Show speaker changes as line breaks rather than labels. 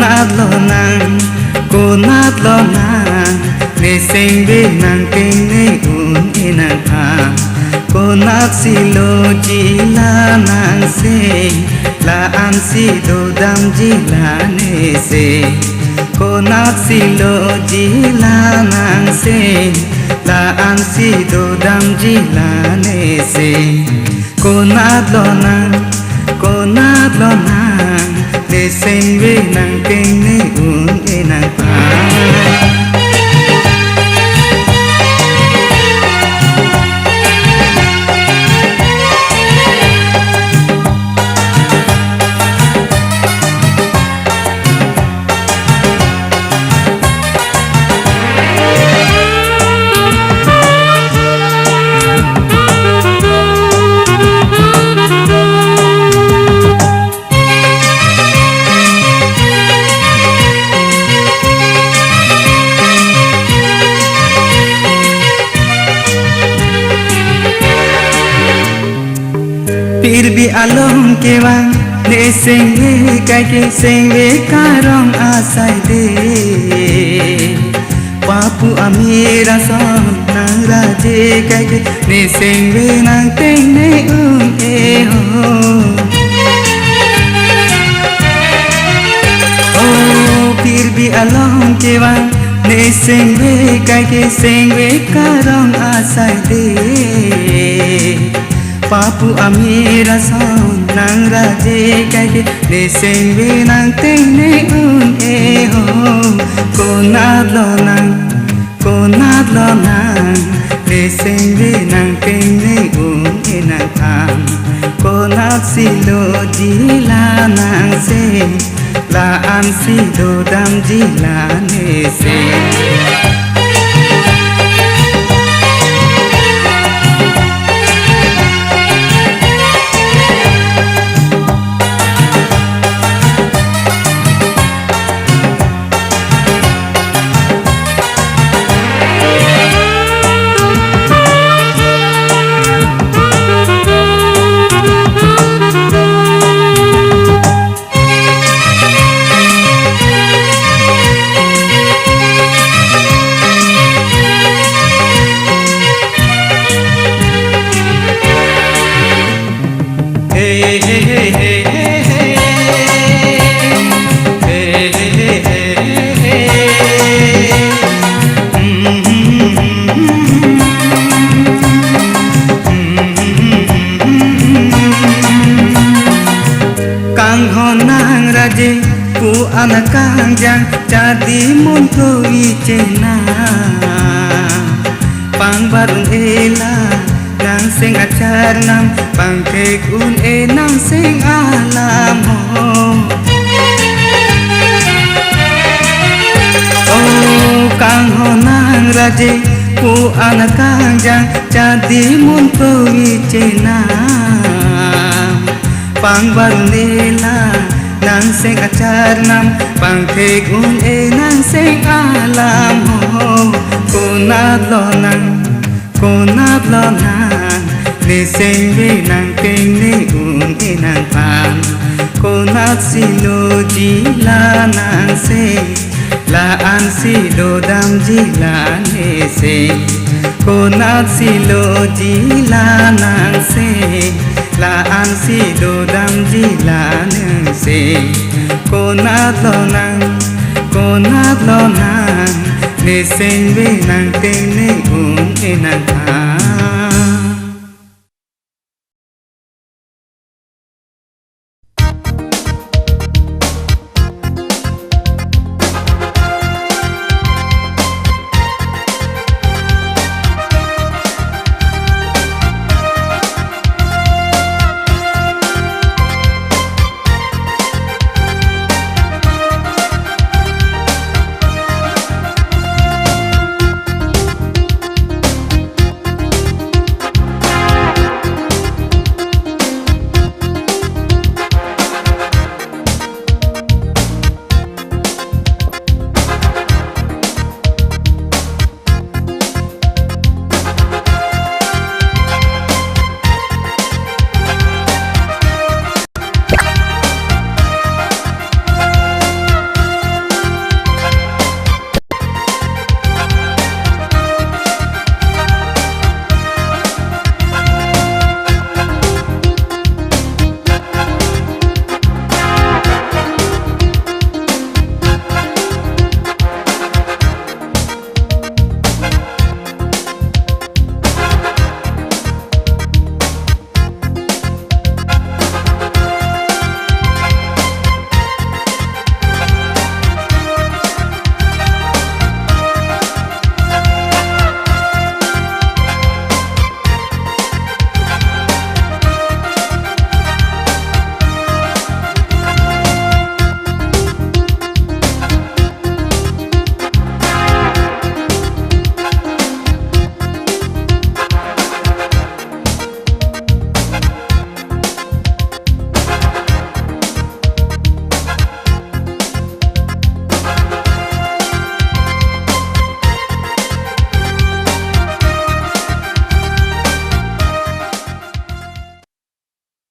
nát lo nàng cô nát lo nàng nê sinh bê nàng kinh nê uống ê nàng thà cô nát xì lô chỉ là nàng xê là ăn xì đồ đam chỉ là nê xê cô nát xì lô chỉ là nàng xê là ăn xì đồ đam chỉ là nê xê cô nát lo nàng cô nát lo nàng để xem với nàng kinh nê uống ê nàng thà फिर भी आलम के वांग ने सेंगे काय के सेंगे कारंग आसाय दे पापु अमीरा सन नंग राजे काय के ने सेंगे नंग तेंग ने ए हो ओ फिर भी आलम के वांग ने सेंगे काय के सेंगे कारंग आसाय दे papu amira son nang raje kai ne sengwe nang teng ne un e ho ko nat lo nang ne sengwe nang teng ne un e nang tham ko nat si lo ji la nang se la an si do dam ji la ne se ku anak kangjang jadi muntu icena pang barung ela nang sing acar nam pang tekun nang sing alam ho oh kang honang raje ku anak kangjang jadi muntu icena pang barung ela nang sing acar nam pang tekun nang sing alam ho ko nat lo nang ne sing ve nang ting ne un e nang pan ko nat si lo ji la nang se la an si lo dam ji la ne se ko nat si lo ji la nang se la an si do dam ji la nang se ko nat lo nang ne sing ve nang ting ne un e nang pan